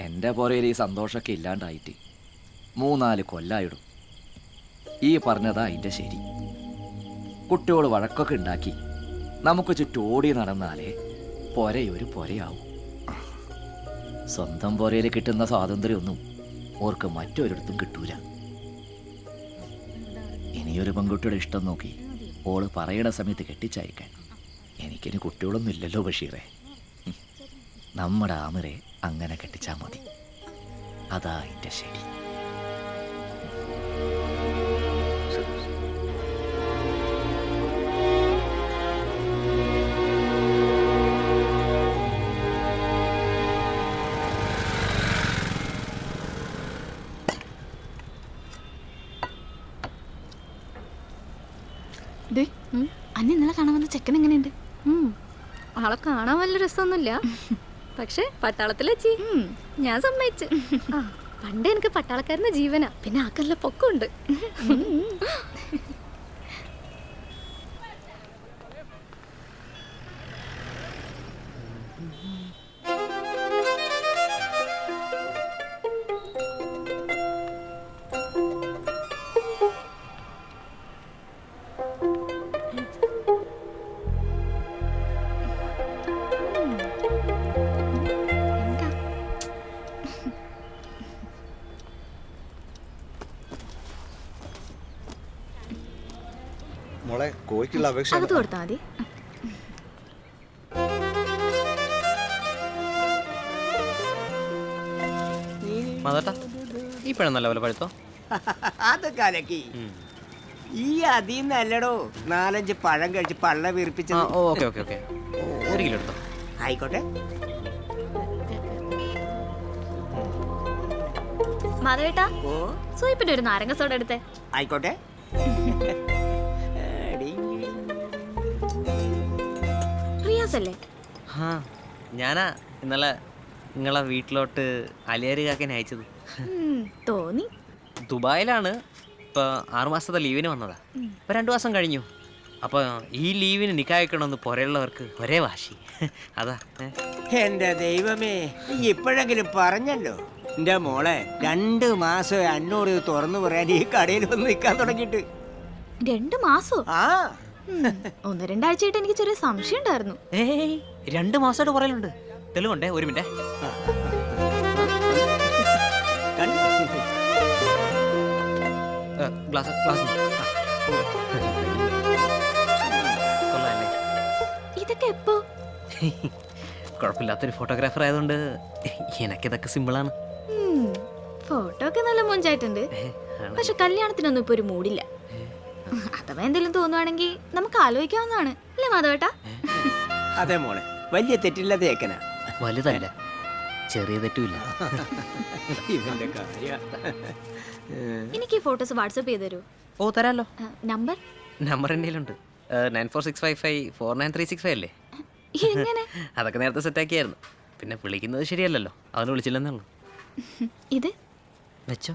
എൻ്റെ പുറയിൽ ഈ സന്തോഷമൊക്കെ ഇല്ലാണ്ടായിട്ട് 3-4 കൊല്ലായിടും. ഈ പറഞ്ഞതാ അതിൻ്റെ ശരി. കുട്ടികൾ വഴക്കൊക്കെ ഉണ്ടാക്കി നമുക്ക് ചുറ്റോടി നടന്നാലേ പൊരയൊരു പൊരയാവും. സ്വന്തം പൊരയിൽ കിട്ടുന്ന സ്വാതന്ത്ര്യമൊന്നും ഓർക്ക് മറ്റൊരിടത്തും കിട്ടൂല. ഇനിയൊരു പെൺകുട്ടിയുടെ ഇഷ്ടം നോക്കി ഓള് പറയണ സമയത്ത് കെട്ടിച്ചയക്കാൻ എനിക്കിനി കുട്ടികളൊന്നും ഇല്ലല്ലോ ബഷീറേ. നമ്മുടെ ആമരെ അങ്ങനെ കെട്ടിച്ചാൽ മതി. അതാ എൻ്റെ ശരി. അന്നെ ഇന്നലെ കാണാൻ വന്ന ചെക്കൻ എങ്ങനെയുണ്ട്? ആളെ കാണാൻ വല്ല രസമൊന്നുമില്ല, പക്ഷെ പട്ടാളത്തിലെച്ചി ഞാൻ സമ്മതിച്ചു. പണ്ട് എനിക്ക് പട്ടാളക്കാരന്റെ ജീവനാ, പിന്നെ ആക്കല്ല പൊക്കമുണ്ട്. മോളെ കോഴിക്കുള്ള അപേക്ഷ അത് കൊടുത്താൽ മതി. മാതാട്ടാ ഈ പഴം നല്ലപോലെ പഴുത്തോ? അതൊക്കെ അലക്കി ഈ അതിന്നല്ലടോ 4-5 പഴം കഴിച്ച് പള്ള വീർപ്പിച്ചത്. ഓക്കെ ഓക്കെ ഓക്കെ, 1 കിലോ എടുത്തോ. ആയിക്കോട്ടെ. മാധവേട്ടാ, ഓ സൂയിപ്പിന്റെ ഒരു നാരങ്ങ സോഡ എടുത്തേ. ആയിക്കോട്ടെ. റിയാസ് അല്ലേ? ആ ഞാനാ ഇന്നലെ നിങ്ങളെ വീട്ടിലോട്ട് അലിയാരി കാക്കനെ അയച്ചത്. തോന്നി. ദുബായിലാണ്. ഇപ്പോൾ 6 മാസത്തെ ലീവിന് വന്നതാ. ഇപ്പോൾ 2 മാസം കഴിഞ്ഞു. അപ്പോൾ ഈ ലീവിന് നിക്കായിക്കണമെന്ന് പുറയുള്ളവർക്ക് ഒരേ വാശി. അതാ. എന്റെ ദൈവമേ, നീ ഇപ്പോഴെങ്കിലും പറഞ്ഞല്ലോ. എന്റെ മോളെ 2 മാസം എന്നോട് ഇത് തുറന്നു പറയാൻ ഈ കടയിൽ വന്ന് നിൽക്കാൻ തുടങ്ങിയിട്ട്. 2 മാസോ? ആ 1-2 ആഴ്ചയായിട്ട് എനിക്ക് ചെറിയ സംശയം ഉണ്ടായിരുന്നു. 2 മാസമായിട്ട് പറയലുണ്ട്. തെളിവുണ്ടേ, 1 മിനിറ്റ്. ഗ്ലാസ് ഗ്ലാസ് കൊള്ളാല്ലേ? ഇതൊക്കെ എപ്പോ? കുഴപ്പമില്ലാത്തൊരു ഫോട്ടോഗ്രാഫർ ആയതുകൊണ്ട് എനിക്കിതൊക്കെ സിമ്പിളാണ്. ഫോട്ടോ ഒക്കെ നല്ല മൊഞ്ചായിട്ടുണ്ട്, പക്ഷെ കല്യാണത്തിനൊന്നും ഇപ്പൊ ഒരു മൂടില്ല. അഥവാ എന്തെങ്കിലും തോന്നുവാണെങ്കിൽ നമുക്ക് ആലോചിക്കാവുന്നതാണ് അല്ലേ മാധവേട്ടാ? അതെ മോളെ, വലിയ തെറ്റില്ലാതെ ഏക്കന. വലുതല്ല, ചെറിയ തെറ്റുമില്ല. ഇവന്റെ കാര്യം. എനിക്ക് ഈ ഫോട്ടോസ് വാട്സപ്പ് ചെയ്ത് തരൂ. ഓ തരാമല്ലോ. നമ്പർ എൻ്റെ കയ്യിലുണ്ട്. 9465549365 അല്ലേ? എങ്ങനെ? അതൊക്കെ നേരത്തെ സെറ്റാക്കിയായിരുന്നു. പിന്നെ വിളിക്കുന്നത് ശരിയല്ലല്ലോ, അവനെ വിളിച്ചില്ലെന്നേ ഉള്ളൂ. ഇത് വെച്ചോ.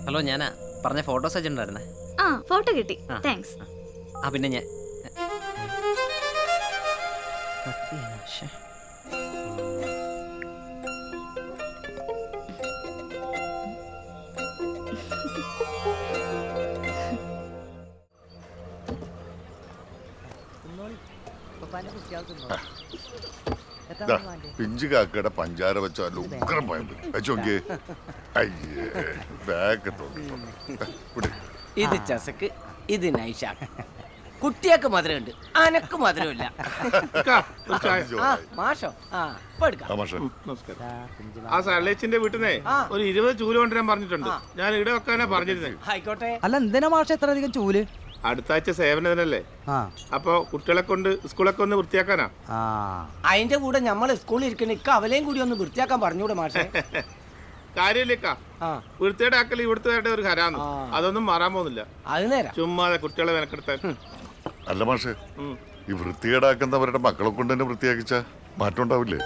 ഹലോ, ഞാനാ പറഞ്ഞ ഫോട്ടോസ് അയച്ചിട്ടുണ്ടായിരുന്നേ. ആ ഫോട്ടോ കിട്ടി, താങ്ക്സ്. പിന്നെ ഞാൻ ദാ, പിഞ്ചു കാക്കയുടെ പഞ്ചാര വെച്ചാൽ ഉഗ്രം ഭയം വെച്ചോക്കിയേ. അയ്യേ ബാഗ് ഇത് ചസക്ക്, ഇത് നൈഷാക്ക്. കുട്ടിയൊക്കെ മധുരമുണ്ട്, അനക്ക് മധുരമില്ല. മാഷോ ഇപ്പൊ എടുക്കാം. ആ സരളേച്ചിന്റെ വീട്ടിന്നേ ഒരു 20 ചൂല് കൊണ്ടുവരാൻ പറഞ്ഞിട്ടുണ്ട്. ഞാൻ ഇവിടെ വെക്കാനാ പറഞ്ഞിരുന്നേ. ആയിക്കോട്ടെ. അല്ല എന്തിനാ മാഷ എത്ര അധികം ചൂല്? അടുത്ത ആഴ്ച സേവനത്തിനല്ലേ, അപ്പൊ കുട്ടികളെ കൊണ്ട് സ്കൂളൊക്കെ ഒന്ന് വൃത്തിയാക്കാനാ. അതിന്റെ കൂടെ നമ്മൾ സ്കൂളിൽ ഇരിക്കണ അവലെയും കൂടി ഒന്ന് വൃത്തിയാക്കാൻ പറഞ്ഞൂടെ മാഷേ? കാര്യമില്ലേക്കാ, വൃത്തിയുടെ ആക്കൽ ഇവിടുത്തെ ഒരു ഹരാന്ന്, അതൊന്നും മാറാൻ പോകുന്നില്ല. അത് നേരം ചുമ്മാതെ കുട്ടികളെ മെനക്കെടുത്താൻ. അല്ല മാഷേ, ഈ വൃത്തികേടാക്കുന്നവരുടെ മക്കളെ കൊണ്ട് തന്നെ വൃത്തിയാക്കിച്ച മാറ്റം ഉണ്ടാവില്ലേ?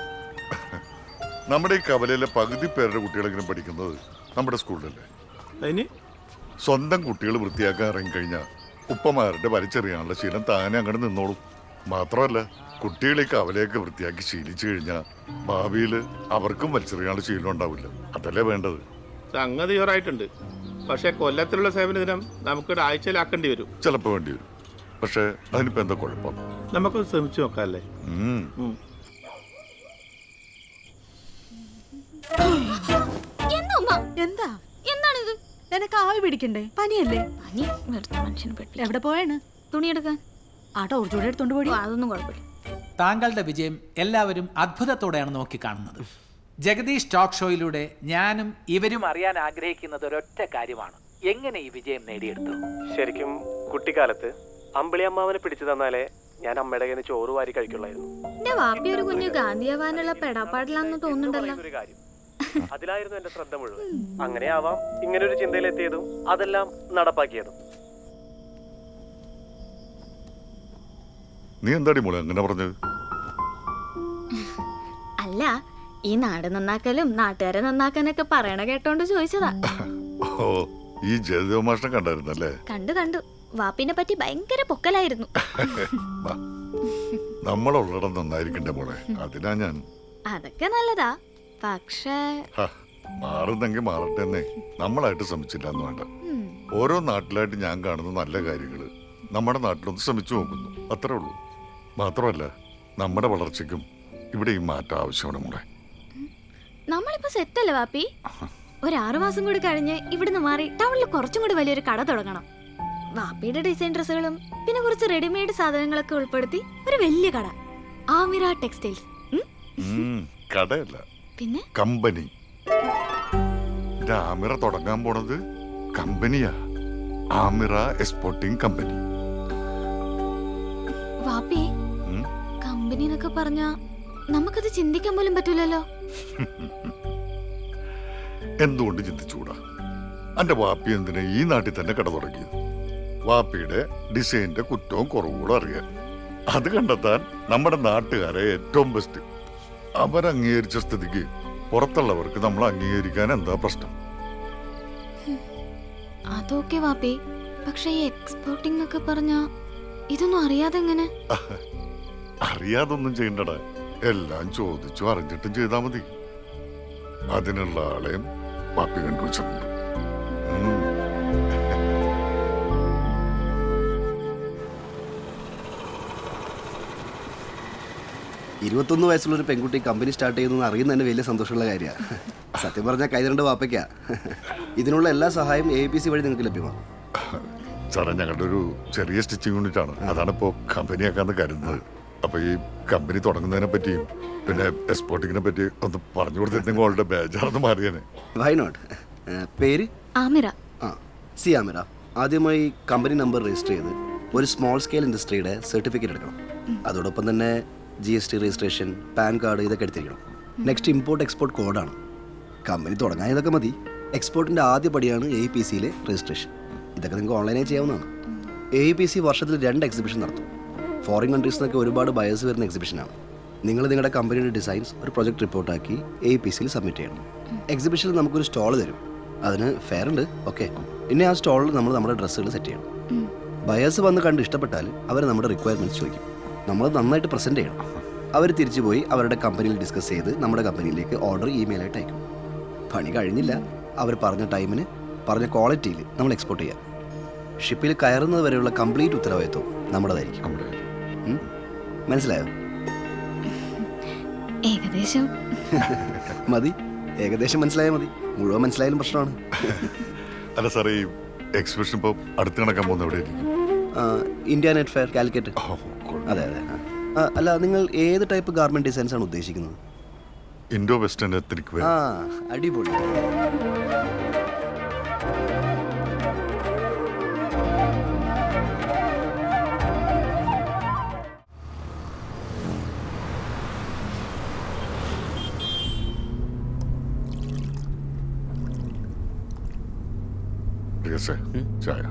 നമ്മുടെ ഈ കവലയിലെ പകുതി പേരുടെ കുട്ടികളെങ്കിലും പഠിക്കുന്നത് നമ്മുടെ സ്കൂളിലല്ലേ. അതിന് സ്വന്തം കുട്ടികൾ വൃത്തിയാക്കാൻ ഇറങ്ങിക്കഴിഞ്ഞാൽ ഉപ്പമാരുടെ വലിച്ചെറിയാനുള്ള ശീലം താനെ അങ്ങോട്ട് നിന്നോളും. മാത്രമല്ല, കുട്ടികൾ ഈ കവലയൊക്കെ വൃത്തിയാക്കി ശീലിച്ചു കഴിഞ്ഞാൽ ഭാവിയിൽ അവർക്കും വലിച്ചെറിയാനുള്ള ശീലം ഉണ്ടാവില്ല. അതല്ലേ വേണ്ടത്. സംഗതി ചോറായിട്ടുണ്ട്. പക്ഷെ കൊല്ലത്തിലുള്ള സേവന ദിനം നമുക്കൊരു ആഴ്ചയിലാക്കേണ്ടി വരും. ചിലപ്പോൾ വേണ്ടി വരും. പക്ഷെ അതിനിപ്പോ എന്താ കുഴപ്പം? നമുക്ക് ശ്രമിച്ചു നോക്കാല്ലേ. എന്താ എന്താണിത്? നിനക്ക് ആവി പിടിക്കണ്ടേ? പനിയല്ലേ? പനി വെറുതെ മനുഷ്യന് പെട്ടില്ല. എവിടെ പോയാണ്? തുണിയെടുക്കാൻ. ആ ടോർച്ചൂടെ എടുത്തോണ്ട് പോയി. അതൊന്നും കുഴപ്പമില്ല. താങ്കളുടെ വിജയം എല്ലാവരും അത്ഭുതത്തോടെയാണ് നോക്കിക്കാണുന്നത്. ജഗദീഷ് ടോക്ക് ഷോയിലൂടെ ഞാനും ഇവരും അറിയാൻ ആഗ്രഹിക്കുന്നത് ഒരൊറ്റ കാര്യമാണ്: എങ്ങനെ ഈ വിജയം നേടിയെടുത്തു? ശരിക്കും കുട്ടിക്കാലത്ത് അമ്പിളിയമ്മാവനെ പിടിച്ചു തന്നാലേ ഞാൻ അമ്മയുടെ കയ്യിൽ നിന്ന് ചോറ് വാരി കഴിക്കുള്ളായിരുന്നു. എന്റെ വാപ്പി ഒരു കുഞ്ഞു ഗാന്ധിയാവാനുള്ള പെടാപ്പാടിലാന്ന് തോന്നുന്നുണ്ടല്ലോ. അതിലായിരുന്നു എന്റെ ശ്രദ്ധ മുഴുവൻ. അങ്ങനെയാവാം ഇങ്ങനൊരു ചിന്തയിലെത്തിയതും അതെല്ലാം നടപ്പാക്കിയതും. നീ എന്താടി മോളെ അങ്ങനെ പറഞ്ഞത്? അല്ല, ഈ നാട് നന്നാക്കലും നാട്ടുകാരെ നന്നാക്കാനൊക്കെ പറയണ കേട്ടോണ്ട് ചോദിച്ചതാ. ഓ, ഈ ജയദേവ മാഷിനെ കണ്ടായിരുന്നല്ലേ? കണ്ടു. വാപ്പിനെ പറ്റി ഭയങ്കര പൊക്കലായിരുന്നു. നമ്മളുള്ളിടം നന്നായിരിക്കണ്ടേ മോളെ, അതിനാ ഞാൻ. അതൊക്കെ നല്ലതാ, പക്ഷേ മാറുന്നെങ്കിൽ മാറട്ടെ എന്നേ നമ്മളായിട്ട് ശ്രമിച്ചില്ല എന്ന് വേണ്ട. ഓരോ നാട്ടിലായിട്ട് ഞാൻ കാണുന്ന നല്ല കാര്യങ്ങള് നമ്മുടെ നാട്ടിലൊന്ന് ശ്രമിച്ചു നോക്കുന്നു, അത്രേ ഉള്ളൂ. മാത്രമല്ല, നമ്മുടെ വളർച്ചയ്ക്കും ഇവിടെ ഈ മാറ്റം ആവശ്യമാണ് മോളെ. നമ്മളിപ്പോ സെറ്റല്ലേ വാപ്പി? ഒരു 6 മാസം കൂടി കഴിഞ്ഞ് ഇവിടുന്ന് മാറി ടൗണിൽ കുറച്ചും കൂടി വലിയൊരു കട തുടങ്ങണം. വാപ്പിയുടെ ഡിസൈൻ ഡ്രസ്സുകളും പിന്നെ കുറച്ച് റെഡിമെയ്ഡ് സാധനങ്ങളൊക്കെ ഉൾപ്പെടുത്തി ഒരു വലിയ കട, ആമിറ ടെക്സ്റ്റൈൽസ്. കടയല്ല, പിന്നെ കമ്പനി. ആമിറ തുടങ്ങാൻ പോണത് കമ്പനിയാ, ആമിറ എക്സ്പോർട്ടിംഗ് കമ്പനി. വാപ്പി, കമ്പനി എന്നൊക്കെ പറഞ്ഞാ നമുക്കത് ചിന്തിക്കാൻ പോലും പറ്റൂലല്ലോ. എന്തുകൊണ്ട് ചിന്തിച്ചുകൂടാ? എന്റെ വാപ്പി എന്തിനാ ഈ നാട്ടിൽ തന്നെ കട തുടങ്ങിയത്? വാപ്പിയുടെ ഡിസൈനിന്റെ കുറ്റവും കുറവുകളും അറിയാൻ, അത് കണ്ടെത്താൻ നമ്മുടെ നാട്ടുകാരെ ഏറ്റവും ബെസ്റ്റ്. അവരംഗീകരിച്ച സ്ഥിതിക്ക് പുറത്തുള്ളവർക്ക് നമ്മൾ അംഗീകരിക്കാൻ എന്താ പ്രശ്നം? അതൊക്കെ വാപ്പി, പക്ഷെ ഈ എക്സ്പോർട്ടിംഗ് എന്നൊക്കെ പറഞ്ഞാ ഇതൊന്നും അറിയാതെ എങ്ങനെ? അറിയാതൊന്നും ചെയ്യണ്ടടാ, എല്ലാം ചോദിച്ചു അറിഞ്ഞിട്ടും ചെയ്താൽ മതി. അതിനുള്ള ആളെയും വാപ്പി കണ്ടുവച്ചിട്ടുണ്ട്. 21 വയസ്സുള്ളൊരു പെൺകുട്ടി കമ്പനി സ്റ്റാർട്ട് ചെയ്യുന്നത് അറിയുന്ന തന്നെ വലിയ സന്തോഷമുള്ള കാര്യമാണ്. സത്യം പറഞ്ഞാൽ കൈതരണ്ട് വാപ്പയ്ക്കാ. ഇതിനുള്ള എല്ലാ സഹായവും APC വഴി നിങ്ങൾക്ക് ലഭ്യമാണ്. സാറേ, ഞങ്ങളുടെ ഒരു ചെറിയ സ്റ്റിച്ചിങ് യൂണിറ്റ് ആണ്, അതാണ് ഇപ്പോൾ കമ്പനിയാക്കാന്ന് കരുതുന്നത്. അപ്പൊ ഈ കമ്പനി തുടങ്ങുന്നതിനെ പറ്റിയും പിന്നെ എക്സ്പോർട്ടിങ്ങിനെ പറ്റി ഒന്ന് പറഞ്ഞു കൊടുത്തിരുന്നെങ്കിൽ അവളുടെ ബേജാറൊന്ന് മാറിയേനെ. Why not? പേര് ആമിറ. ആമിറ. ആദ്യമായി കമ്പനി നമ്പർ രജിസ്റ്റർ ചെയ്ത് ഒരു സ്മോൾ സ്കെയിൽ ഇൻഡസ്ട്രിയുടെ സർട്ടിഫിക്കറ്റ് എടുക്കണം. അതോടൊപ്പം തന്നെ GST രജിസ്ട്രേഷൻ, പാൻ കാർഡ് ഇതൊക്കെ എടുത്തിരിക്കണം. നെക്സ്റ്റ് ഇമ്പോർട്ട് എക്സ്പോർട്ട് കോഡാണ്. കമ്പനി തുടങ്ങാൻ ഇതൊക്കെ മതി. എക്സ്പോർട്ടിൻ്റെ ആദ്യ പടിയാണ് APCയിലെ രജിസ്ട്രേഷൻ. ഇതൊക്കെ നിങ്ങൾക്ക് ഓൺലൈനായി ചെയ്യാവുന്നതാണ്. APC വർഷത്തിൽ 2 എക്സിബിഷൻ നടത്തും. ഫോറിൻ കൺട്രീസിൽ നിന്നൊക്കെ ഒരുപാട് ബയേഴ്സ് വരുന്ന എക്സിബിഷനാണ്. നിങ്ങൾ നിങ്ങളുടെ കമ്പനിയുടെ ഡിസൈൻസ് ഒരു പ്രൊജക്ട് റിപ്പോർട്ടാക്കി APCയിൽ സബ്മിറ്റ് ചെയ്യണം. എക്സിബിഷനിൽ നമുക്കൊരു സ്റ്റോൾ തരും. അതിന് ഫെയർ ഉണ്ട്. ഓക്കെ, പിന്നെ ആ സ്റ്റോളിൽ നമ്മൾ നമ്മുടെ ഡ്രസ്സുകൾ സെറ്റ് ചെയ്യണം. ബയേഴ്സ് വന്ന് കണ്ട് ഇഷ്ടപ്പെട്ടാൽ അവർ നമ്മുടെ റിക്വയർമെൻറ്റ്സ് ചോദിക്കും. നമ്മൾ നന്നായിട്ട് പ്രസൻറ്റ് ചെയ്യണം. അവർ തിരിച്ചു പോയി അവരുടെ കമ്പനിയിൽ ഡിസ്കസ് ചെയ്ത് നമ്മുടെ കമ്പനിയിലേക്ക് ഓർഡർ ഇമെയിലായിട്ട് അയക്കും. പണി കഴിഞ്ഞില്ല, അവർ പറഞ്ഞ ടൈമിന് പറഞ്ഞ ക്വാളിറ്റിയിൽ നമ്മൾ എക്സ്പോർട്ട് ചെയ്യാം. ഷിപ്പിൽ കയറുന്നത് വരെയുള്ള കംപ്ലീറ്റ് ഉത്തരവാദിത്വം നമ്മുടേതായിരിക്കും. മനസ്സിലായോ? ഏകദേശം. മതി, ഏകദേശം മനസ്സിലായാൽ മതി. മുഴുവൻ മനസ്സിലായാലും പ്രശ്നമാണ്. അല്ല സാറേ, ഈ എക്സിബിഷൻ ഇപ്പോൾ അടുത്ത് നടക്കാൻ പോകുന്ന എവിടെയായിരിക്കും? India net fair, Calicut. അതെ അതെ. അല്ല, നിങ്ങൾ ഏത് ടൈപ്പ് ഗാർമെന്റ് ഡിസൈൻസ് ആണ് ഉദ്ദേശിക്കുന്നത്? Indo western ethnic wear. അടിപൊളി. ചായ.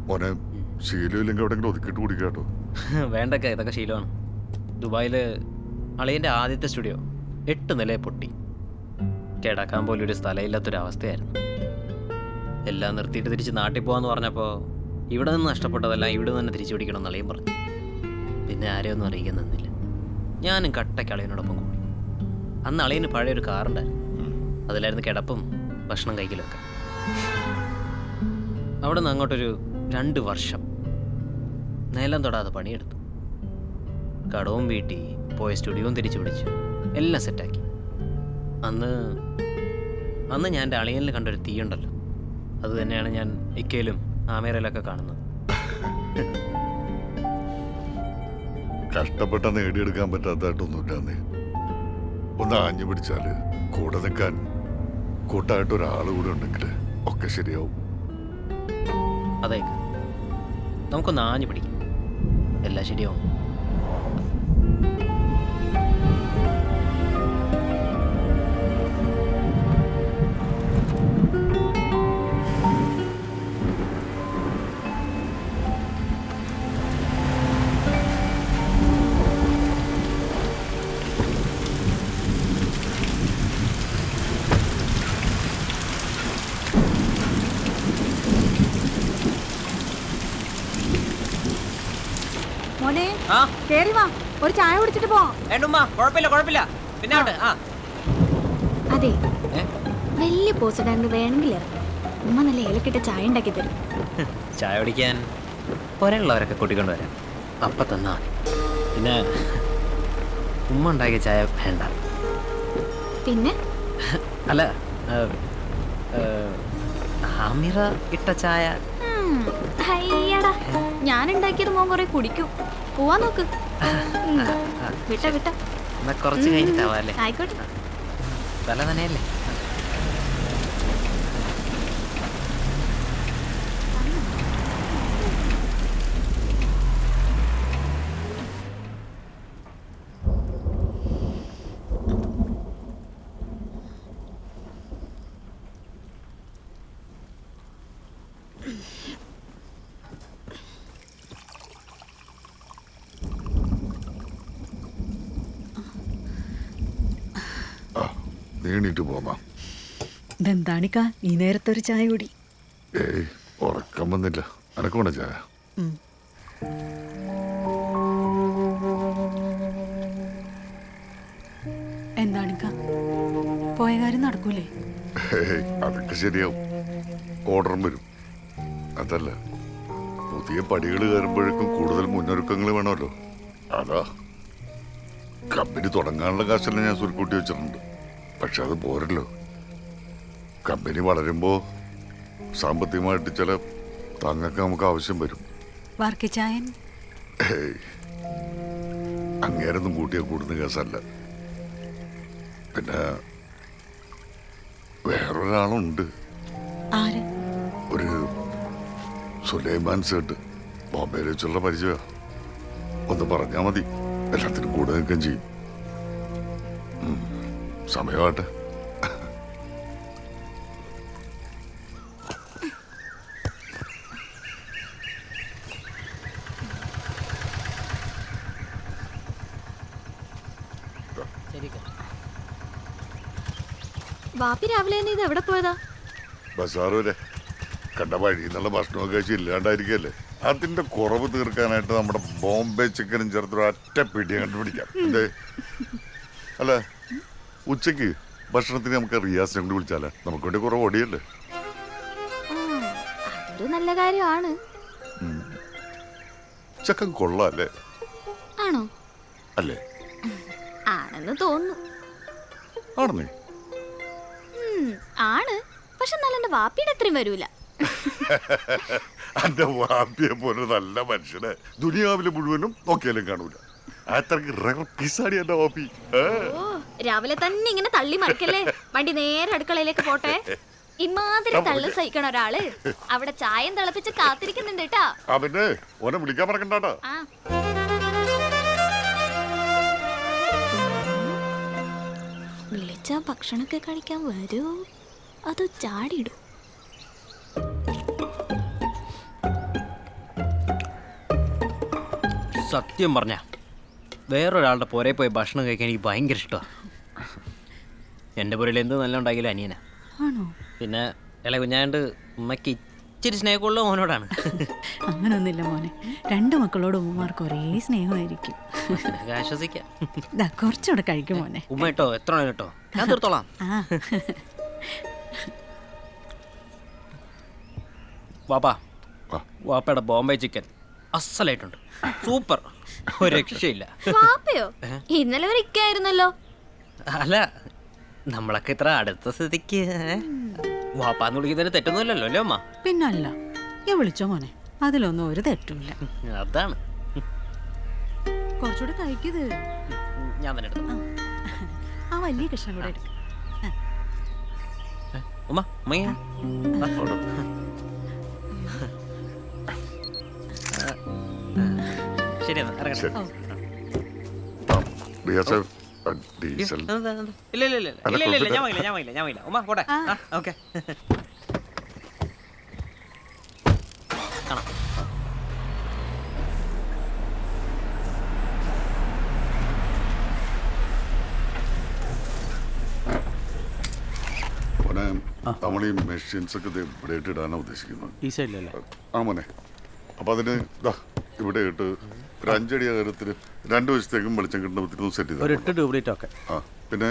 മോനെ, ശീലമില്ലെങ്കിൽ എവിടെയെങ്കിലും ഒതുക്കിയിട്ട് കുടിക്കാട്ടോ. വേണ്ടക്ക, ഇതൊക്കെ ശീലമാണ്. ദുബായിൽ അളിയൻ്റെ ആദ്യത്തെ സ്റ്റുഡിയോ 8 നിലയെ പൊട്ടി. കിടക്കാൻ പോലും ഒരു സ്ഥലമില്ലാത്തൊരവസ്ഥയായിരുന്നു. എല്ലാം നിർത്തിയിട്ട് തിരിച്ച് നാട്ടിൽ പോകാമെന്ന് പറഞ്ഞപ്പോൾ ഇവിടെ നിന്ന് നഷ്ടപ്പെട്ടതെല്ലാം ഇവിടെ നിന്ന് തന്നെ തിരിച്ചു പിടിക്കണമെന്ന് അളിയൻ പറഞ്ഞു. പിന്നെ ആരെയൊന്നും അറിയിക്കാൻ നിന്നില്ല. ഞാനും കട്ടയ്ക്ക് അളിയനോടൊപ്പം കൂടി. അന്ന് അളിയന് പഴയൊരു കാറുണ്ടായിരുന്നു. അതിലായിരുന്നു കിടപ്പും ഭക്ഷണം കഴിക്കലൊക്കെ. അവിടെ നിന്ന് അങ്ങോട്ടൊരു 2 വർഷം നിലം തൊടാതെ പണിയെടുത്തു. കടവും വീട്ടി, പോയ സ്റ്റുഡിയോയും തിരിച്ചു പിടിച്ചു, എല്ലാം സെറ്റാക്കി. അന്ന് ഞാൻ എൻ്റെ അളിയനിൽ കണ്ടൊരു തീയുണ്ടല്ലോ, അത് തന്നെയാണ് ഞാൻ ഇക്കയിലും ആമേരയിലൊക്കെ കാണുന്നത്. കഷ്ടപ്പെട്ട നേടിയെടുക്കാൻ പറ്റാത്തതായിട്ടൊന്നുമില്ലാന്നേ. ഒന്ന് ആഞ്ഞു പിടിച്ചാല് കൂടെ നിൽക്കാൻ കൂട്ടായിട്ട് ഒരാൾ കൂടെ ഉണ്ടെങ്കിൽ ഒക്കെ ശരിയാവും. അതേക്ക് നമുക്കൊന്ന് ആഞ്ഞു പിടിക്കാം, എല്ലാം ശരിയാവും. മോനെ, കേറി വാ, ഒരു ചായ കുടിച്ചിട്ട് പോ. കുഴപ്പമില്ല. പിന്നെ അതെ, വലിയ പോസ്റ്റഡാണ്ട് വേണമെങ്കിൽ ഇറങ്ങും. ഉമ്മ നല്ല ഏലക്കിട്ട ചായ ഉണ്ടാക്കി തരും. ചായ കുടിക്കാൻ പുറയുള്ളവരൊക്കെ കൂട്ടിക്കൊണ്ട് വരാം, അപ്പം തന്നാ മതി. പിന്നെ ഉമ്മ ഉണ്ടാക്കിയ ചായ വേണ്ട. പിന്നെ അല്ല, ആമിറ ഇട്ട ചായ. അയ്യടാ, ഞാൻ ഉണ്ടാക്കിയത് മോൻ കുറെ കുടിക്കും. പോവാൻ നോക്ക്. വിട്ട എന്നാ കുറച്ച് കഴിഞ്ഞിട്ടാവാല്ലേ? ആയിക്കോട്ടെ. തല തന്നെയല്ലേ. നീണിട്ട് പോന്നാ. ഇതെന്താണിക്കാ ഈ നേരത്തെ ഒരു ചായ കുടി? ഏയ്, ഉറക്കം വന്നില്ല. അനക്ക് വേണ്ട ചായ? എന്താണിക്കാ, പോയ കാര്യം നടക്കൂലേ? അതൊക്കെ ശരിയാവും, ഓർഡറും വരും. അതല്ല, പുതിയ പടികൾ കയറുമ്പോഴേക്കും കൂടുതൽ മുന്നൊരുക്കങ്ങൾ വേണമല്ലോ. അതാ കമ്പനി തുടങ്ങാനുള്ള കാശെല്ലാം ഞാൻ സുരുക്കൂട്ടി വെച്ചിട്ടുണ്ട്. പക്ഷെ അത് പോരല്ലോ. കമ്പനി വളരുമ്പോൾ സാമ്പത്തികമായിട്ട് ചില താങ്ങൊക്കെ നമുക്ക് ആവശ്യം വരും. വർക്കിച്ചായൻ അങ്ങേരൊന്നും കൂട്ടിയാൽ കൂടുന്ന കേസല്ല. പിന്നെ വേറൊരാളുണ്ട്. ആര്? ഒരു സുലൈമാൻ സേട്ട്, ബോംബെയിൽ വെച്ചുള്ള പരിചയ. ഒന്ന് പറഞ്ഞാൽ മതി, എല്ലാത്തിനും കൂടെ നിൽക്കുകയും ചെയ്യും. സമയമാട്ടെ. വാപ്പി രാവിലെ തന്നെ ഇത് എവിടെ പോയതാ? ബസാർ വരെ. കണ്ട വഴി എന്നുള്ള ഭക്ഷണമൊക്കെ കഴിച്ച് ഇല്ലാണ്ടായിരിക്കല്ലേ. അതിന്റെ കുറവ് തീർക്കാനായിട്ട് നമ്മുടെ ബോംബെ ചിക്കനും ചേർത്തൊരു ഒറ്റ പിടിയെ കണ്ടുപിടിക്കാം. എന്തേ? അല്ല, ഉച്ചക്ക് ഭക്ഷണത്തിന് നമുക്ക് റിയാസിനെ കൊണ്ട് വിളിച്ചാലേ നമുക്ക് വേണ്ടി കുറവ് ഓടിയല്ലേ. അതൊരു നല്ല കാര്യമാണ്. ചെക്കൻ കൊള്ളാല്ലേ? ആണോ? അല്ലേ? ആണെന്ന് തോന്നുന്നു. ആണെന്നേ? ആണ്, പക്ഷെ എന്നാലും എന്റെ വാപ്പിയുടെ അത്രയും വരൂല. എന്റെ വാപ്പിയെ പോലെ നല്ല മനുഷ്യനെ ദുനിയാവിലെ മുഴുവനും നോക്കിയാലും കാണൂല. അത്രക്ക് റെയർ പീസാണ് എന്റെ വാപ്പി. ഓ, രാവിലെ തന്നെ ഇങ്ങനെ തള്ളി മറിക്കല്ലേ. വണ്ടി നേരെ അടുക്കളയിലേക്ക് പോട്ടെ. ഇമാതിരി തള്ളു സഹിക്കണ ഒരാള് അവിടെ ചായം തിളപ്പിച്ച് കാത്തിരിക്കുന്നുണ്ട് കേട്ടാ. അവന് ഓനെ വിളിക്കാൻ മറക്കണ്ടാ. വിളിച്ച ഭക്ഷണമൊക്കെ കഴിക്കാൻ വരൂ, അതോ ചാടിയിടും? സത്യം പറഞ്ഞ വേറൊരാളുടെ പുറകെ പോയി ഭക്ഷണം കഴിക്കാൻ എനിക്ക് ഭയങ്കര ഇഷ്ടമാണ്. എൻ്റെ പുരയിൽ എന്ത് നല്ല ഉണ്ടാക്കിയാലും അനിയനാ. പിന്നെ ഇളയ കുഞ്ഞാണ്ട് ഉമ്മയ്ക്ക് ഇച്ചിരി സ്നേഹമുള്ള മോനോടാണ്. അങ്ങനൊന്നുമില്ല മോനെ, രണ്ട് മക്കളോട് ഉമ്മമാർക്ക് ഒരേ സ്നേഹമായിരിക്കും. ആശ്വസിക്കാം. കുറച്ചുകൂടെ കഴിക്കും മോനെ. ഉമ്മ കേട്ടോ, എത്ര വേണം കേട്ടോ, ഞാൻ തീർത്തോളാം. വാപ്പാ, വാപ്പയുടെ ബോംബെ ചിക്കൻ അസലായിട്ടുണ്ട്, സൂപ്പർ, ഒരു രക്ഷയില്ല. വാപ്പയോ? ഇന്നലെ വരെ ഇക്കായിരുന്നല്ലോ. അല്ല, നമ്മളൊക്കെ ഇത്ര അടുത്ത സ്ഥിതിക്ക് വാപ്പാന്ന് വിളിക്കുന്നതിന് തെറ്റൊന്നുമില്ലല്ലോ അല്ലേ അമ്മ? പിന്നല്ല, ഞാൻ വിളിച്ചോ മോനെ, അതിലൊന്നും ഒരു തെറ്റുമില്ല. അതാണ്. കുറച്ചുകൂടെ കഴിക്കത്. ഞാൻ തന്നെ എടുത്തു. ആ വലിയ കഷ്ണം കൂടെ എടുക്ക. ഉമ്മ, ഉമ്മയ്യ ശരി, ഇറങ്ങട്ടെ. ഡീസൽ ഇല്ല ഇല്ല ഇല്ല ഇല്ല ഇല്ല ഇല്ല, ഞാൻ വാങ്ങില്ല. ഉമ്മ പോട്ടെ. ഓക്കെ, കാണാം. മോനെ, നമ്മൾ ഈ മെഷീൻസ് ഒക്കെ ഇവിടെ ഇടാനാണ് ഉദ്ദേശിക്കുന്നത്. ഈ സൈഡിലല്ലേ? ആ മോനെ, അപ്പൊ അതിന് ഇവിടെ ഇട്ട് ഒരു 5 അടി അകലത്തിൽ 2 വശത്തേക്കും വെളിച്ചം കിട്ടുന്ന സെറ്റ് ചെയ്ത് 8 ട്യൂബ്ലൈറ്റ് ഒക്കെ. ആ, പിന്നെ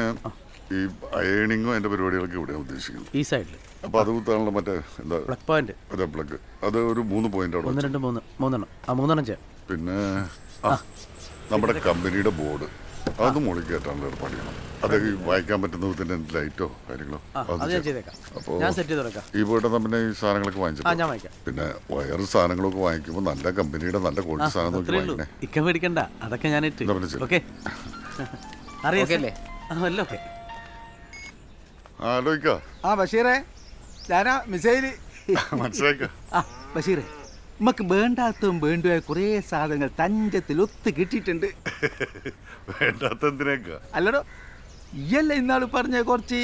ഈ അയണിങ്ങും അതിന്റെ പരിപാടികളൊക്കെ ഇവിടെയാണ് ഉദ്ദേശിക്കുന്നത്. ഈ സൈഡിൽ. അപ്പൊ അത് കുത്താനുള്ള മറ്റേ എന്താ പ്ലഗ് പോയിന്റ്. അതെ, പ്ലഗ്. അത് ഒരു 3 പോയിന്റ് അവിടെ 1 2 3 മൂന്നെണ്ണം. ആ 3 ചെയ്യാം. പിന്നെ നമ്മുടെ കമ്പനിയുടെ ബോർഡ് അതൊന്നും മുകളിൽ കയറ്റാനുള്ള ഏർപ്പാട് ചെയ്യണം. അത് വായിക്കാൻ പറ്റുന്ന വിധത്തിൽ ലൈറ്റോ കാര്യങ്ങളോ അപ്പോൾ ഈ ബോർഡ് തന്നെ ഈ സാധനങ്ങളൊക്കെ വാങ്ങിച്ചു. പിന്നെ വയർ സാധനങ്ങളൊക്കെ വാങ്ങിക്കുമ്പോൾ നല്ല കമ്പനിയുടെ നല്ല ക്വാളിറ്റി സാധനം നോക്കി വാങ്ങിക്കണേ. ഇക്ക മേടിക്കണ്ട, അതൊക്കെ ഞാൻ ആലോചിക്കാം. ആ ബഷീറേ, ഞാനാ മിസൈല്. മനസ്സിലാക്കാം. ബഷീറേ, നമുക്ക് വേണ്ടാത്തതും വേണ്ടുമായ കുറേ സാധനങ്ങൾ തഞ്ചത്തിൽ ഒത്ത് കിട്ടിയിട്ടുണ്ട്. വേണ്ടാത്ത എന്തിനേക്കാ? അല്ലടോ, ഇയല്ല ഇന്നാള് പറഞ്ഞ കുറച്ച്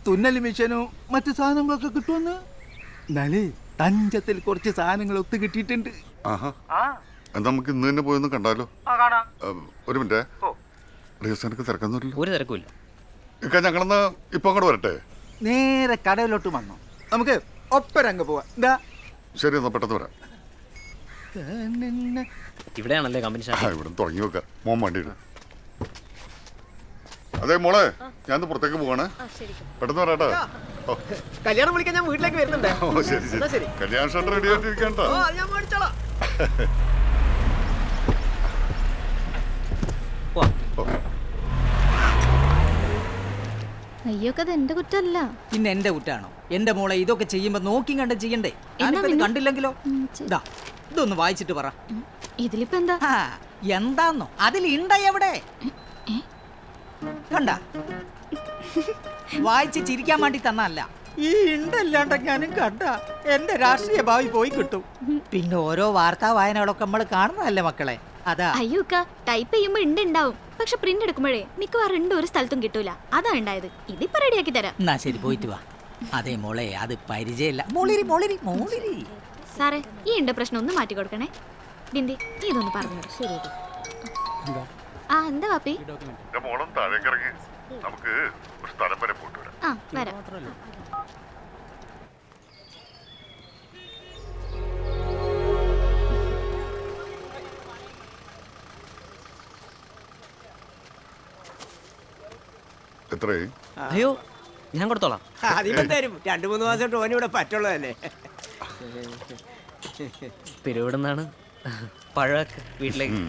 തുന്നൽ മിഷനും മറ്റു സാധനങ്ങളൊക്കെ കിട്ടുമെന്ന്. എന്നാലേ തഞ്ചത്തിൽ കുറച്ച് സാധനങ്ങൾ ഒത്ത് കിട്ടിയിട്ടുണ്ട്. നമുക്ക് ഇന്ന് തന്നെ പോയൊന്ന് കണ്ടാലോ? ഒരു മിനിറ്റ്, റിഹേഴ്സലൊക്കെ തിരക്കൊന്നുമില്ല. ഒരു തിരക്കുമില്ല. ഞങ്ങളെന്നാ ഇപ്പൊ അങ്ങോട്ട് വരട്ടെ? നേരെ കടയിലോട്ട് വന്നോ, നമുക്ക് ഒപ്പരങ്ങ് പോവാം. എന്താ? ശരി, എന്നാ പെട്ടെന്ന് വരാം. ഇവിടെയാണല്ലേ കമ്പനി? ഇവിടെ തുടങ്ങി വെക്കാം. മോൻ വണ്ടിയിടും. അതെ മോളെ, ഞാൻ പുറത്തേക്ക് പോവാണ്, പെട്ടെന്ന് വരാട്ടോ. കല്യാണം വിളിക്കാൻ ഞാൻ വീട്ടിലേക്ക് വരുന്നുണ്ട്. ഓ ശരി ശരി, കല്യാണ ഷർട്ട് റെഡി ആയിട്ടിരിക്കണ്ടോ? ഞാൻ മേടിച്ചോളാം. അയ്യൊക്കെ അത് എന്റെ കുറ്റമല്ല. പിന്നെ എന്റെ കുറ്റാണോ? എന്റെ മോളെ ഇതൊക്കെ ചെയ്യുമ്പോ നോക്കി കണ്ട് ചെയ്യണ്ടേ? കണ്ടില്ലെങ്കിലോ? ഇതൊന്ന് വായിച്ചിട്ട് പറ. ഇതിലിപ്പോ എന്താ? എന്താന്നോ അതിലുണ്ട എവിടെ കണ്ട? വായിച്ച് ചിരിക്കാൻ വേണ്ടി തന്നല്ല, ഈ ഉണ്ടല്ലാണ്ടെങ്ങാനും കണ്ട എന്റെ രാഷ്ട്രീയ ഭാവി പോയി കിട്ടും. പിന്നെ ഓരോ വാർത്താ വായനകളൊക്കെ നമ്മൾ കാണുന്നതല്ലേ മക്കളെ, അതാ. അയ്യോക്ക, ടൈപ്പ് ചെയ്യുമ്പോ ഉണ്ടാവും, പക്ഷെ പ്രിന്റ് എടുക്കുമ്പോഴേ മിക്കവാറും ഉണ്ട് ഒരു സ്ഥലത്തും കിട്ടൂല. അതാ ഉണ്ടായത്. ഇതിപ്പോ റെഡിയാക്കി തരാം. എന്നാ ശരി, പോയിട്ട് വാ. അതെ മോളെ, അത് പരിചയമില്ല. മോളിരി മോളിരി മോളിരി. സാറേ, ഈ ഉണ്ട് പ്രശ്നം ഒന്ന് മാറ്റി കൊടുക്കണേ. ബിന്ദി, നീ ഇതൊന്ന് പറഞ്ഞു. ശരി. ആ, എന്താ വാപ്പി? മോളും താഴേക്ക് ഇറങ്ങി, നമുക്ക് ഒരു സ്ഥലം വരെ പോയിട്ട് വരാം. ആ, വരാം. എത്രയായി? അയ്യോ, ഞാൻ കൊടുത്തോളാം. അതിപ്പം തരും. 2-3 മാസം ടോനി ഇവിടെ പറ്റുള്ളതല്ലേ. പിരിവിടുന്നാണ് പഴമൊക്കെ വീട്ടിലേക്ക്.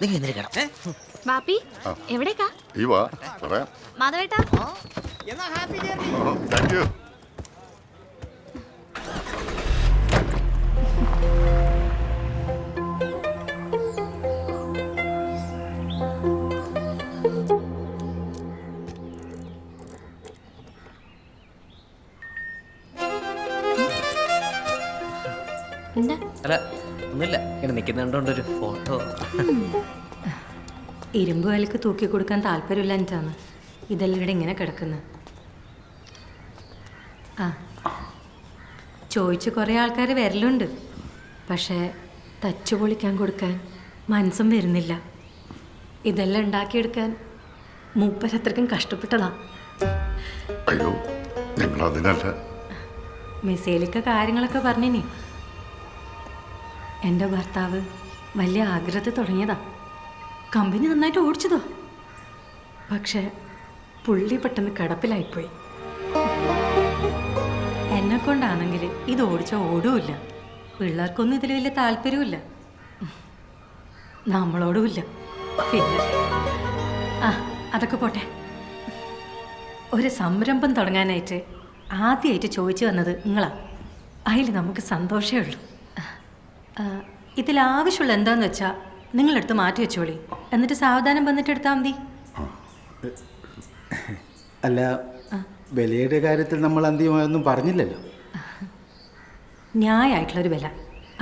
നിങ്ങൾ എന്തിനു കിടം? വാപ്പി എവിടേക്കാ? ഈ വാ പറയാം. മാധവേട്ടാ എന്നാ ഹാപ്പി ജേർണി. Thank you. എന്താ? അല്ല ഒന്നുമില്ല, ഇങ്ങനെ നിൽക്കുന്നുണ്ടൊരു ഫോട്ടോ. ഇരുമ്പ് വിലക്ക് തൂക്കി കൊടുക്കാൻ താല്പര്യമില്ല എന്നിട്ടാണ് ഇതെല്ലാം ഇവിടെ ഇങ്ങനെ കിടക്കുന്നത്. ആ ചോദിച്ച് കുറേ ആൾക്കാർ വരലുണ്ട്, പക്ഷേ തച്ചു പൊളിക്കാൻ കൊടുക്കാൻ മനസ്സും വരുന്നില്ല. ഇതെല്ലാം ഉണ്ടാക്കിയെടുക്കാൻ മൂപ്പരത്രയ്ക്കും കഷ്ടപ്പെട്ടതാ. അയ്യോ ഞങ്ങൾ അതിനല്ല. മിസേലിക്ക കാര്യങ്ങളൊക്കെ പറഞ്ഞിനി. എൻ്റെ ഭർത്താവ് വലിയ ആഗ്രഹത്തിൽ തുടങ്ങിയതാ, കമ്പനി നന്നായിട്ട് ഓടിച്ചതോ. പക്ഷെ പുള്ളി പെട്ടെന്ന് കിടപ്പിലായിപ്പോയി. എന്നെ കൊണ്ടാണെങ്കിൽ ഇത് ഓടിച്ചാൽ ഓടുമില്ല, പിള്ളേർക്കൊന്നും ഇതിൽ വലിയ താല്പര്യമില്ല, നമ്മളോടുമില്ല. പിന്നെ ആ അതൊക്കെ പോട്ടെ, ഒരു സംരംഭം തുടങ്ങാനായിട്ട് ആദ്യമായിട്ട് ചോദിച്ചു വന്നത് നിങ്ങളാ. അതിൽ നമുക്ക് സന്തോഷമേ ഉള്ളൂ. ഇതിലാവശ്യമുള്ള എന്താന്ന് വെച്ചാൽ നിങ്ങളെടുത്ത് മാറ്റി വെച്ചോളി, എന്നിട്ട് സാവധാനം വന്നിട്ട് എടുത്താൽ മതി. അല്ല, വിലയുടെ കാര്യത്തിൽ നമ്മൾ അന്തിമമായൊന്നും പറഞ്ഞില്ലല്ലോ. ന്യായമായിട്ടുള്ളൊരു വില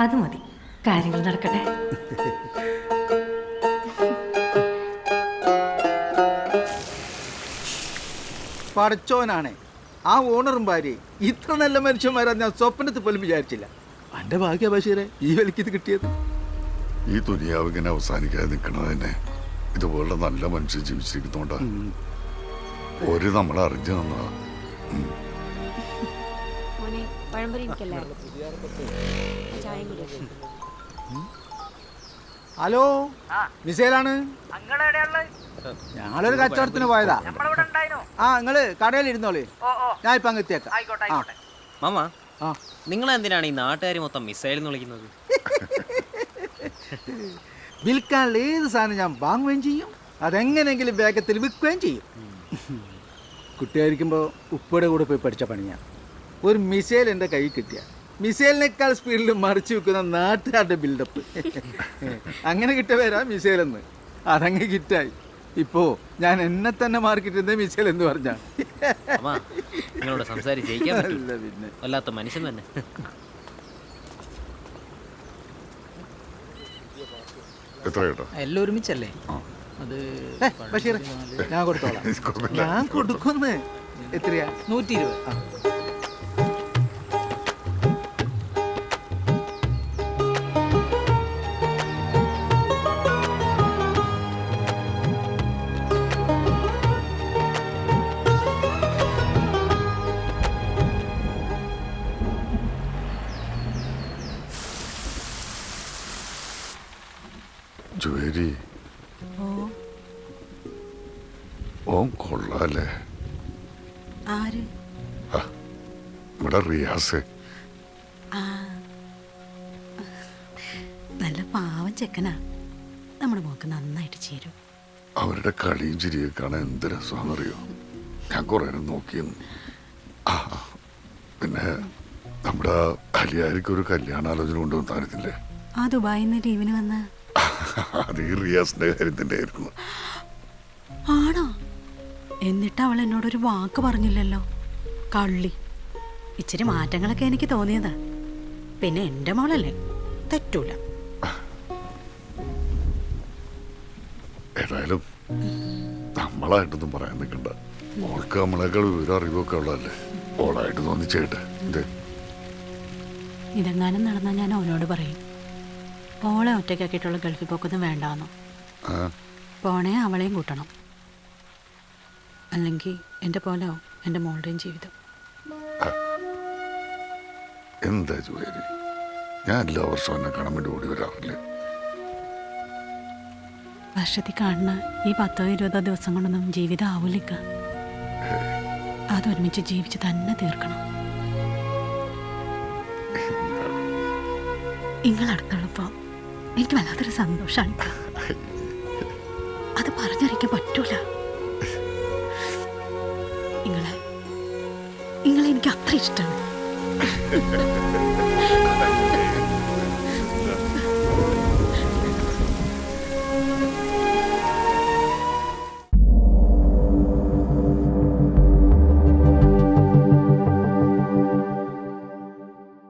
അത് മതി, കാര്യങ്ങൾ നടക്കട്ടെ. പടച്ചോനാണ് ആ ഓണറും ഭാര്യയും ഇത്ര നല്ല മനുഷ്യന്മാരാ ഞാൻ സ്വപ്നത്തിൽ പോലും വിചാരിച്ചില്ല. എൻ്റെ ഭാഗ്യ ബഷീറെ ഈ വിലക്ക് ഇത് കിട്ടിയത്. ഈ ദുനിയാവ് ഇങ്ങനെ അവസാനിക്കാതെ നിൽക്കണത് തന്നെ ഇതുപോലുള്ള നല്ല മനുഷ്യർ ജീവിച്ചിരിക്കുന്നോണ്ടാ. ഒരു നമ്മളെ അറിഞ്ഞു തന്നതാ. ഹലോ, മിസേലാണ്. ഞങ്ങളൊരു കച്ചവടത്തിന് പോയതാ. ആ നിങ്ങള് കടയിൽ ഇരുന്നോളി, ഞാൻ ഇപ്പൊ അങ്ങ് എത്തിയേക്കാം. മാമ, നിങ്ങൾ എന്തിനാണ് ഈ നാട്ടുകാർ മൊത്തം മിസൈൽ എന്ന് വിളിക്കുന്നത്? വിൽക്കാനുള്ള ഏത് സാധനം ഞാൻ വാങ്ങുകയും ചെയ്യും, അതെങ്ങനെയെങ്കിലും വേഗത്തിൽ വിൽക്കുകയും ചെയ്യും. കുട്ടിയായിരിക്കുമ്പോൾ ഉപ്പയുടെ കൂടെ പോയി പഠിച്ച പണിയാണ്. ഒരു മിസൈൽ എൻ്റെ കൈ കിട്ടിയ മിസൈലിനേക്കാൾ സ്പീഡിൽ മറിച്ച് വെക്കുന്ന നാട്ടുകാരുടെ ബിൽഡപ്പ്. അങ്ങനെ കിട്ടിയ പേരാ മിസൈലെന്ന്. അതങ്ങ് കിറ്റായി. ഇപ്പോ ഞാൻ എന്നെ തന്നെ മാർക്കറ്റിന്റെ മിസൈൽ എന്ന് പറഞ്ഞ നിങ്ങളോട് സംസാരിച്ച് ജയിക്കാൻ പറ്റില്ല, പിന്നെ വല്ലാത്ത മനുഷ്യൻ തന്നെ. എല്ലാം ഒരുമിച്ചല്ലേ അത്? ബഷീർ ഞാൻ കൊടുത്തോളാം. ഞാൻ കൊടുക്കുന്നു. എത്രയാ? 120. ജുവേരി ഓൻ കൊള്ളാല്ലേ? ആര്? ഇവിടെ റിയാസ്. നല്ല പാവം ചെക്കനാ, നമ്മുടെ മോക്ക് നന്നായിട്ട് ചേരും. അവരുടെ കളിയും ചിരിയെ കാണാൻ എന്ത് രസമാണെന്നറിയോ? ഞാൻ കുറേ നോക്കിയെന്ന്. പിന്നെ നമ്മുടെ അലിയാരിക്ക് ഒരു കല്യാണാലോചന കൊണ്ടുവന്നായിരുന്നില്ലേ? ആ ദുബായിൽ നിന്ന് ലീവിന് വന്ന അത് ഈ റിയാസിന്റെ കാര്യത്തിന്റെ ആയിരുന്നു. ആണോ? എന്നിട്ട് അവൾ എന്നോടൊരു വാക്ക് പറഞ്ഞില്ലല്ലോ, കള്ളി. ഇച്ചിരി മാറ്റങ്ങളൊക്കെ എനിക്ക് തോന്നിയതാ. പിന്നെ എൻ്റെ മോളല്ലേ, തെറ്റൂല. ഏതായാലും നമ്മളായിട്ടൊന്നും പറയാൻ നിൽക്കണ്ട. ഓൾക്ക് നമ്മളെക്കാൾ വിവരം അറിവൊക്കെ ഉള്ളതല്ലേ. ഓളായിട്ട് തോന്നിച്ചേട്ടെ. ഇതെങ്ങാനും നടന്നാൽ ഞാൻ അവനോട് പറയും, ഓളെ ഒറ്റയ്ക്കാക്കിയിട്ടുള്ള ഗൾഫിൽ പോക്കൊന്നും വേണ്ടാന്നോ. പോണേ അവളെയും കൂട്ടണം, അല്ലെങ്കിൽ എൻ്റെ പോലെ ആവും എൻ്റെ മോളുടെയും ജീവിതം. എന്താ ജോലി? ഞാൻ എല്ലാ വർഷവും എന്നെ കാണാൻ വേണ്ടി ഓടി വരാറില്ലേ? വർഷത്തിൽ കാണുന്ന ഈ 10-20 ദിവസം കൊണ്ടൊന്നും ജീവിതം ആവില്ലിക്ക. അതൊരുമിച്ച് ജീവിച്ച് തന്നെ തീർക്കണം. നിങ്ങളടുത്തുള്ളപ്പോൾ എനിക്ക് വല്ലാത്തൊരു സന്തോഷമാണ്. അത് പറഞ്ഞറിയിക്കാൻ പറ്റൂല. നിങ്ങളെ എനിക്ക് അത്ര ഇഷ്ടമാണ്.